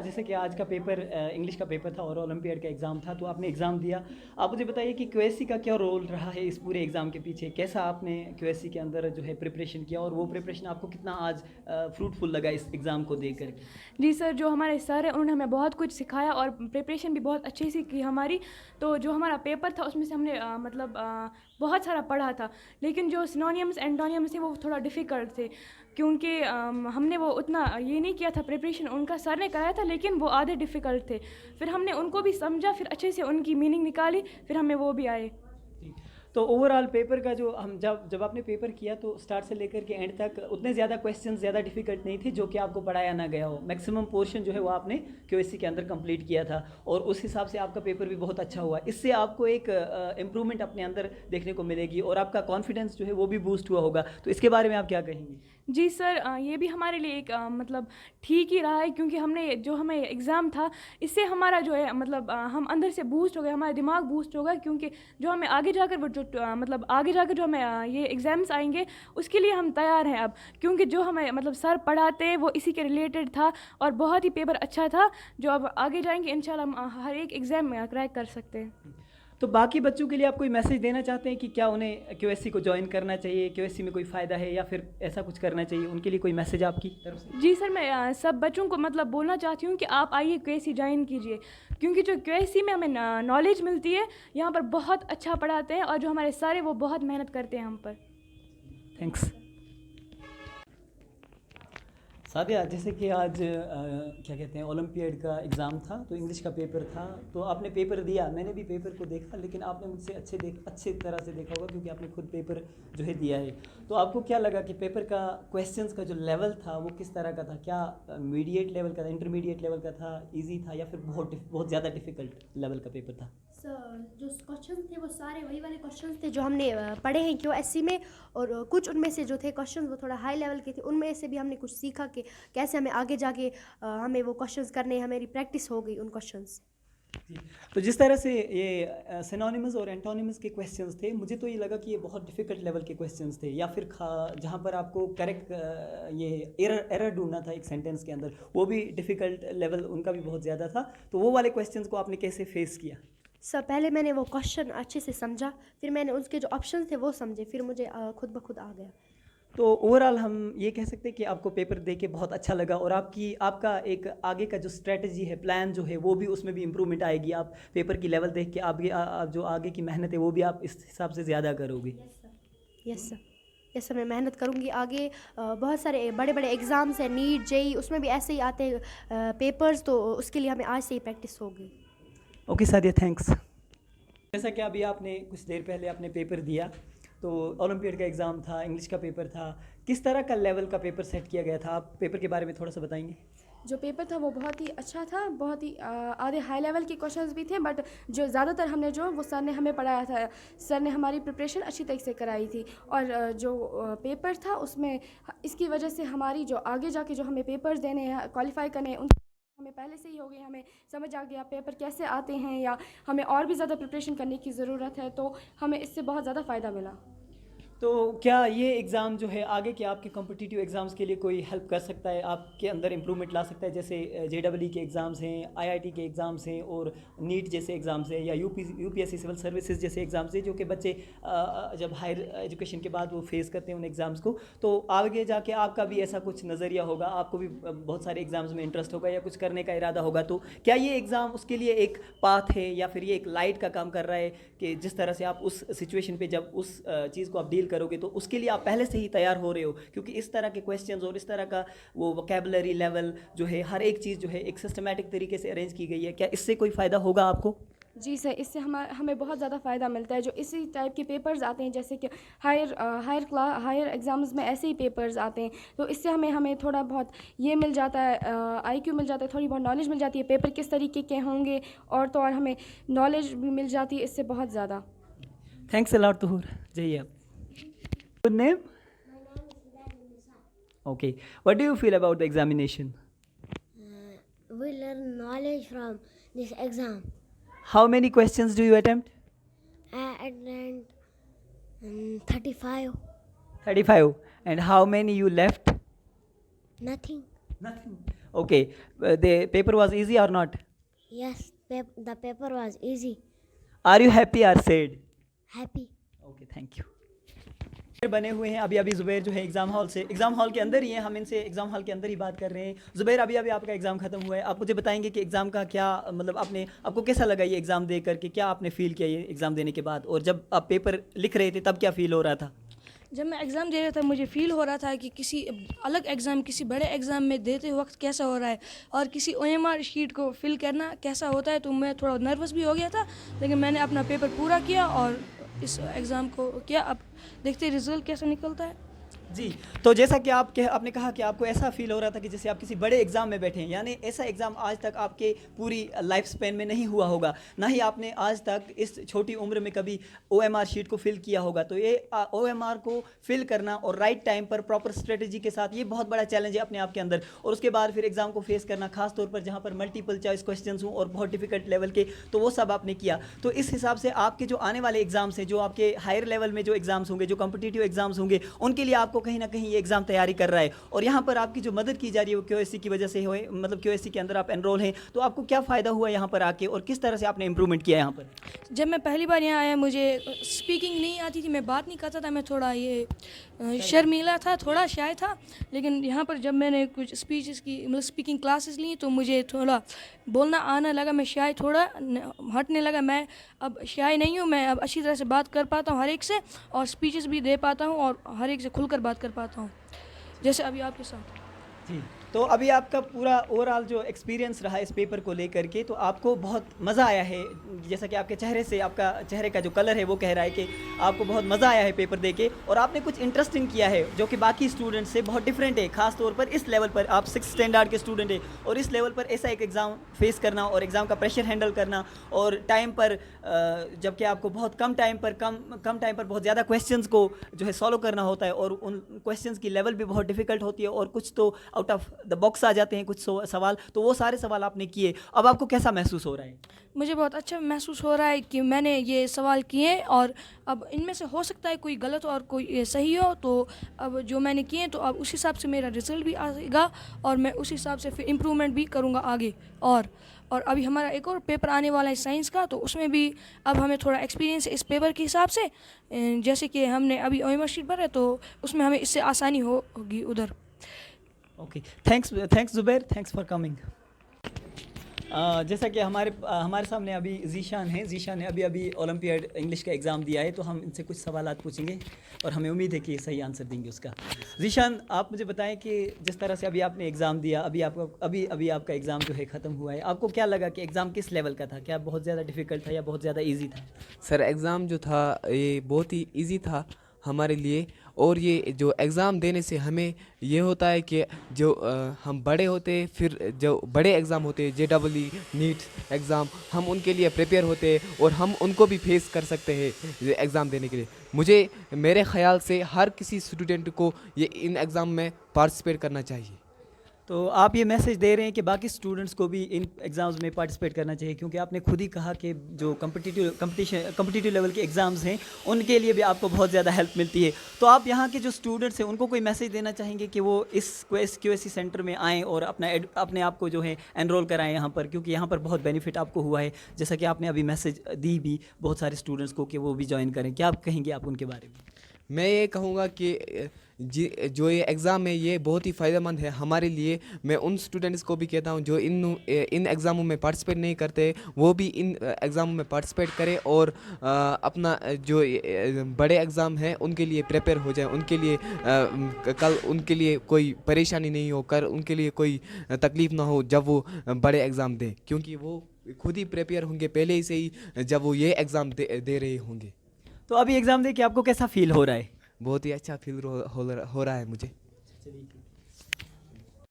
जैसे कि आज का पेपर इंग्लिश का पेपर था और ओलंपियाड का एग्ज़ाम था, तो आपने एग्ज़ाम दिया। आप मुझे बताइए कि क्यूएससी का क्या रोल रहा है इस पूरे एग्ज़ाम के पीछे? कैसा आपने क्यूएससी के अंदर जो है प्रिपरेशन किया और वो प्रिपरेशन आपको कितना आज फ्रूटफुल लगा इस एग्ज़ाम को देख कर के? जी सर, जो हमारे सर हैं उन्होंने हमें बहुत कुछ सिखाया और प्रिपरेशन भी बहुत अच्छे से की हमारी। तो जो हमारा पेपर था उसमें से हमने बहुत सारा पढ़ा था, लेकिन जो सिनोनियम्स एंटोनियम्स थे वो थोड़ा डिफ़िकल्ट थे, क्योंकि हमने वो उतना ये नहीं किया था प्रिपरेशन, उनका सर ने कराया था लेकिन वो आधे डिफ़िकल्ट थे। फिर हमने उनको भी समझा, फिर अच्छे से उनकी मीनिंग निकाली, फिर हमें वो भी आए। जी। तो ओवरऑल पेपर का जो हम जब जब आपने पेपर किया तो स्टार्ट से लेकर के एंड तक उतने ज़्यादा क्वेश्चंस ज़्यादा डिफिकल्ट नहीं थे जो कि आपको पढ़ाया ना गया हो। मैक्सिमम पोर्शन जो है वो आपने क्यूएससी के अंदर कंप्लीट किया था और उस हिसाब से आपका पेपर भी बहुत अच्छा हुआ। इससे आपको एक इम्प्रूवमेंट अपने अंदर देखने को मिलेगी और आपका कॉन्फिडेंस जो है वो भी बूस्ट हुआ होगा। तो इसके बारे में आप क्या कहेंगे? जी सर, ये भी हमारे लिए एक ठीक ही रहा है, क्योंकि हमने जो हमें एग्ज़ाम था इससे हमारा जो है हम अंदर से बूस्ट हो गए, हमारा दिमाग बूस्ट होगा, क्योंकि जो हमें आगे जाकर वो जो आगे जाकर जो हमें ये एग्ज़ाम्स आएंगे उसके लिए हम तैयार हैं अब, क्योंकि जो हमें सर पढ़ाते हैं वो इसी के रिलेटेड था और बहुत ही पेपर अच्छा था, जो अब आगे जाएंगे इंशाल्लाह हम हर एक एग्ज़ाम क्रैक कर सकते हैं। तो बाकी बच्चों के लिए आप कोई मैसेज देना चाहते हैं कि क्या उन्हें क्यूएससी को ज्वाइन करना चाहिए, क्यूएससी में कोई फ़ायदा है या फिर ऐसा कुछ करना चाहिए? उनके लिए कोई मैसेज आपकी तरफ से? जी सर, मैं सब बच्चों को बोलना चाहती हूँ कि आप आइए क्यूएससी ज्वाइन कीजिए, क्योंकि जो क्यूएससी में हमें नॉलेज मिलती है, यहाँ पर बहुत अच्छा पढ़ाते हैं और जो हमारे सर हैं वो बहुत मेहनत करते हैं हम पर। थैंक्स। सादिया, जैसे कि आज क्या कहते हैं ओलंपियाड का एग्ज़ाम था तो इंग्लिश का पेपर था, तो आपने पेपर दिया, मैंने भी पेपर को देखा, लेकिन आपने मुझसे अच्छे तरह से देखा होगा क्योंकि आपने खुद पेपर जो है दिया है। तो आपको क्या लगा कि पेपर का क्वेश्चंस का जो लेवल था वो किस तरह का था? क्या मीडिएट लेवल का था, इंटरमीडिएट लेवल का था, ईजी था या फिर बहुत ज़्यादा डिफ़िकल्ट लेवल का पेपर था? जो क्वेश्चन थे वो सारे वही वाले क्वेश्चन थे जो हमने पढ़े हैं क्यूएससी में, और कुछ उनमें से जो थे क्वेश्चन वो थोड़ा हाई लेवल के थे, उनमें से भी हमने कुछ सीखा कि कैसे हमें आगे जाके हमें वो क्वेश्चंस करने, हमारी प्रैक्टिस हो गई उन क्वेश्चंस। जी। तो जिस तरह से ये सिनोनिमस और एंटोनिमस के क्वेश्चंस थे, मुझे तो ये लगा कि ये बहुत डिफ़िकल्ट लेवल के क्वेश्चंस थे या फिर जहाँ पर आपको करेक्ट ये एरर ढूंढना था एक सेंटेंस के अंदर, वो भी डिफ़िकल्ट लेवल उनका भी बहुत ज़्यादा था। तो वो वाले क्वेश्चंस को आपने कैसे फेस किया? सर पहले मैंने वो क्वेश्चन अच्छे से समझा, फिर मैंने उसके जो ऑप्शन थे वो समझे, फिर मुझे खुद ब खुद आ गया। तो ओवरऑल हम ये कह सकते हैं कि आपको पेपर दे के बहुत अच्छा लगा और आपका एक आगे का जो स्ट्रेटजी है, प्लान जो है, वो भी उसमें भी इम्प्रूवमेंट आएगी। आप पेपर की लेवल देख के आप जो आगे की मेहनत है वो भी आप इस हिसाब से ज़्यादा करोगे। यस सर, यस सर, मैं मेहनत करूँगी आगे। बहुत सारे बड़े बड़े एग्ज़ाम्स हैं, नीट जेई, उसमें भी ऐसे ही आते हैं पेपर्स, तो उसके लिए हमें आज से ही प्रैक्टिस होगी। Okay Sadia, thanks. जैसा कि अभी आपने कुछ देर पहले आपने पेपर दिया, तो ओलंपियाड का एग्ज़ाम था, इंग्लिश का पेपर था, किस तरह का लेवल का पेपर सेट किया गया था? आप पेपर के बारे में थोड़ा सा बताएंगे? जो पेपर था वो बहुत ही अच्छा था, बहुत ही आधे हाई लेवल के क्वेश्चंस भी थे, बट जो ज़्यादातर हमने जो वो सर ने हमें पढ़ाया था, सर ने हमारी प्रिपरेशन अच्छी तरीके से कराई थी। और जो पेपर था उसमें इसकी वजह से हमारी जो आगे जाके जो हमें पेपर्स देने हैं, क्वालिफाई करने हैं, उन हमें पहले से ही हो गई, हमें समझ आ गया पेपर कैसे आते हैं, या हमें और भी ज़्यादा प्रिपरेशन करने की ज़रूरत है, तो हमें इससे बहुत ज़्यादा फ़ायदा मिला। तो क्या ये एग्ज़ाम जो है आगे के आपके कॉम्पिटिटिव एग्ज़ाम्स के लिए कोई हेल्प कर सकता है, आपके अंदर इम्प्रूवमेंट ला सकता है? जैसे जेडब्ल्यू के एग्ज़ाम्स हैं, आईआईटी के एग्ज़ाम्स हैं और नीट जैसे एग्ज़ाम्स हैं या यूपीएससी सिविल सर्विसेज जैसे एग्ज़ाम्स हैं जो कि बच्चे जब हायर एजुकेशन के बाद वो फेस करते हैं उन एग्ज़ाम्स को, तो आगे जाके आपका भी ऐसा कुछ नज़रिया होगा, आपको भी बहुत सारे एग्ज़ाम्स में इंटरेस्ट होगा या कुछ करने का इरादा होगा, तो क्या ये एग्ज़ाम उसके लिए एक पाथ है या फिर ये एक लाइट का काम कर रहा है कि जिस तरह से आप उस सिचुएशन पे जब उस चीज़ को आप डील करोगे तो उसके लिए आप पहले से ही तैयार हो रहे हो? क्योंकि इस तरह के क्वेश्चंस और इस तरह का वो वोकेबलरी लेवल जो है, हर एक चीज़ जो है एक सिस्टमैटिक तरीके से अरेंज की गई है, क्या इससे कोई फ़ायदा होगा आपको? जी सर, इससे हमें बहुत ज़्यादा फ़ायदा मिलता है। जो इसी टाइप के पेपर्स आते हैं, जैसे कि हायर एग्ज़ाम्स में ऐसे ही पेपर्स आते हैं, तो इससे हमें थोड़ा बहुत ये मिल जाता है, आईक्यू मिल जाता है, थोड़ी बहुत नॉलेज मिल जाती है, पेपर किस तरीके के होंगे, और तो और हमें नॉलेज भी मिल जाती है इससे बहुत ज़्यादा। थैंक्स अ लॉट तुहूर। जाइए आप। Good name? Okay. What do you feel about the examination? We learn knowledge from this exam. How many questions do you attempt? I attend 35. 35. And how many you left? Nothing. Nothing. Okay, the paper was easy or not? Yes, the paper was easy. Are you happy or sad? Happy. Okay, thank you. बने हुए हैं अभी ज़ुबैर जो है exam hall के अंदर ही हैं, हम इनसे एग्ज़ाम हॉल के अंदर ही बात कर रहे हैं। ज़ुबैर, अभी आपका एग्ज़ाम ख़त्म हुआ है, आप मुझे बताएंगे कि एग्ज़ाम का क्या मतलब आपको कैसा लगा ये एग्ज़ाम दे करके, क्या आपने फ़ील किया ये एग्ज़ाम देने के बाद, और जब आप पेपर लिख रहे थे तब क्या फ़ील हो रहा था? जब मैं एग्ज़ाम दे रहा था मुझे फ़ील हो रहा था कि किसी अलग एग्ज़ाम, किसी बड़े एग्ज़ाम में देते वक्त कैसा हो रहा है, और किसी OMR शीट को फिल करना कैसा होता है। तो मैं थोड़ा नर्वस भी हो गया था, लेकिन मैंने अपना पेपर पूरा किया और इस एग्ज़ाम को किया। अब देखते रिज़ल्ट कैसा निकलता है। जी, तो जैसा कि आपने कहा कि आपको ऐसा फील हो रहा था कि जैसे आप किसी बड़े एग्ज़ाम में बैठे हैं, यानी ऐसा एग्ज़ाम आज तक आपके पूरी लाइफ स्पेन में नहीं हुआ होगा, ना ही आपने आज तक इस छोटी उम्र में कभी OMR शीट को फिल किया होगा। तो ये OMR को फिल करना और राइट टाइम पर प्रॉपर स्ट्रेटजी के साथ, ये बहुत बड़ा चैलेंज है अपने आप के अंदर। और उसके बाद फिर एग्ज़ाम को फेस करना, खास तौर पर जहाँ पर मल्टीपल चॉइस क्वेश्चन हों और बहुत डिफिकल्ट लेवल के, तो वो सब आपने किया। तो इस हिसाब से आपके जो आने वाले एग्ज़ाम्स हैं, जो आपके हायर लेवल में जो एग्ज़ाम्स होंगे, जो कॉम्पिटिटिव एग्ज़ाम्स होंगे, उनके लिए आपको कहीं ना कहीं ये एग्ज़ाम तैयारी कर रहा है। और यहाँ पर आपकी जो मदद की जा रही है वो QSC की वजह से हो, मतलब QSC के अंदर आप एनरोल हैं। तो आपको क्या फ़ायदा हुआ यहाँ पर आके, और किस तरह से आपने इंप्रूवमेंट किया यहाँ पर? जब मैं पहली बार यहाँ आया मुझे स्पीकिंग नहीं आती थी, मैं बात नहीं करता था, मैं थोड़ा शर्मीला था, थोड़ा शाय था। लेकिन यहाँ पर जब मैंने कुछ स्पीचेस की मतलब स्पीकिंग क्लासेस ली तो मुझे थोड़ा बोलना आने लगा, मैं शाय थोड़ा हटने लगा। मैं अब शाय नहीं हूँ, मैं अब अच्छी तरह से बात कर पाता हूँ हर एक से, और स्पीचेस भी दे पाता हूँ और हर एक से खुलकर बात कर पाता हूँ, जैसे अभी आपके साथ। जी, तो अभी आपका पूरा ओवरऑल जो एक्सपीरियंस रहा इस पेपर को लेकर के, तो आपको बहुत मज़ा आया है, जैसा कि आपके चेहरे से, आपका चेहरे का जो कलर है वो कह रहा है कि आपको बहुत मज़ा आया है पेपर देके, और आपने कुछ इंटरेस्टिंग किया है जो कि बाकी स्टूडेंट से बहुत डिफरेंट है। खास तौर पर इस लेवल पर आप 6th स्टैंडर्ड के स्टूडेंट है, और इस लेवल पर ऐसा एक एग्ज़ाम फेस करना और एग्ज़ाम का प्रेशर हैंडल करना, और टाइम पर जबकि आपको बहुत कम टाइम पर बहुत ज़्यादा क्वेश्चंस को जो है सॉल्व करना होता है, और उन क्वेश्चंस की लेवल भी बहुत डिफ़िकल्ट होती है, और कुछ तो आउट ऑफ द बॉक्स आ जाते हैं कुछ सवाल, तो वो सारे सवाल आपने किए। अब आपको कैसा महसूस हो रहा है? मुझे बहुत अच्छा महसूस हो रहा है कि मैंने ये सवाल किए, और अब इनमें से हो सकता है कोई गलत और कोई सही हो, तो अब जो मैंने किए तो अब उस हिसाब से मेरा रिज़ल्ट भी आएगा, और मैं उस हिसाब से फिर इम्प्रूवमेंट भी करूँगा आगे। और अभी हमारा एक और पेपर आने वाला है साइंस का, तो उसमें भी अब हमें थोड़ा एक्सपीरियंस है इस पेपर के हिसाब से। जैसे कि हमने अभी OMR शीट पर है, तो उसमें हमें इससे आसानी होगी उधर। Okay, thanks Zubair, thanks for coming. जैसा कि हमारे सामने अभी ज़ीशान ने अभी ओलंपियाड इंग्लिश का एग्ज़ाम दिया है, तो हम इनसे कुछ सवालात पूछेंगे और हमें उम्मीद है कि ये सही आंसर देंगे उसका। ज़ीशान, आप मुझे बताएं कि जिस तरह से अभी आपने एग्ज़ाम दिया, अभी आपका एग्ज़ाम जो है ख़त्म हुआ है, आपको क्या लगा कि एग्ज़ाम किस लेवल का था? क्या बहुत ज़्यादा डिफ़िकल्ट था या बहुत ज़्यादा ईजी था? सर, एग्ज़ाम जो था ये बहुत ही इजी था हमारे लिए, और ये जो एग्ज़ाम देने से हमें ये होता है कि जो हम बड़े होते, फिर जो बड़े एग्ज़ाम होते JEE नीट एग्ज़ाम, हम उनके लिए प्रिपेयर होते और हम उनको भी फेस कर सकते हैं एग्ज़ाम देने के लिए। मेरे ख़्याल से हर किसी स्टूडेंट को ये इन एग्ज़ाम में पार्टिसिपेट करना चाहिए। तो आप ये मैसेज दे रहे हैं कि बाकी स्टूडेंट्स को भी इन एग्ज़ाम्स में पार्टिसिपेट करना चाहिए, क्योंकि आपने खुद ही कहा कि जो कॉम्पिटिटिव लेवल के एग्ज़ाम्स हैं उनके लिए भी आपको बहुत ज़्यादा हेल्प मिलती है। तो आप यहाँ के जो स्टूडेंट्स हैं उनको कोई मैसेज देना चाहेंगे कि वो इस QSC सेंटर में आएँ और अपने आप को जो है एनरोल कराएँ यहाँ पर, क्योंकि यहाँ पर बहुत बेनिफिट आपको हुआ है, जैसा कि आपने अभी मैसेज दी भी बहुत सारे स्टूडेंट्स को कि वो भी ज्वाइन करें। क्या आप कहेंगे आप उनके बारे में? मैं ये कहूँगा कि जो ये एग्ज़ाम है ये बहुत ही फ़ायदेमंद है हमारे लिए। मैं उन स्टूडेंट्स को भी कहता हूँ जो इन एग्ज़ामों में पार्टिसिपेट नहीं करते, वो भी इन एग्ज़ामों में पार्टिसिपेट करें और अपना जो बड़े एग्ज़ाम हैं उनके लिए प्रिपेयर हो जाए, उनके लिए कल उनके लिए कोई परेशानी नहीं हो, कर उनके लिए कोई तकलीफ़ ना हो जब वो बड़े एग्ज़ाम दें, क्योंकि वो खुद ही प्रिपेयर होंगे पहले ही से ही जब वो ये एग्ज़ाम दे रहे होंगे। तो अभी एग्ज़ाम दे के आपको कैसा फील हो रहा है? बहुत ही अच्छा फील हो रहा है मुझे। चलिए।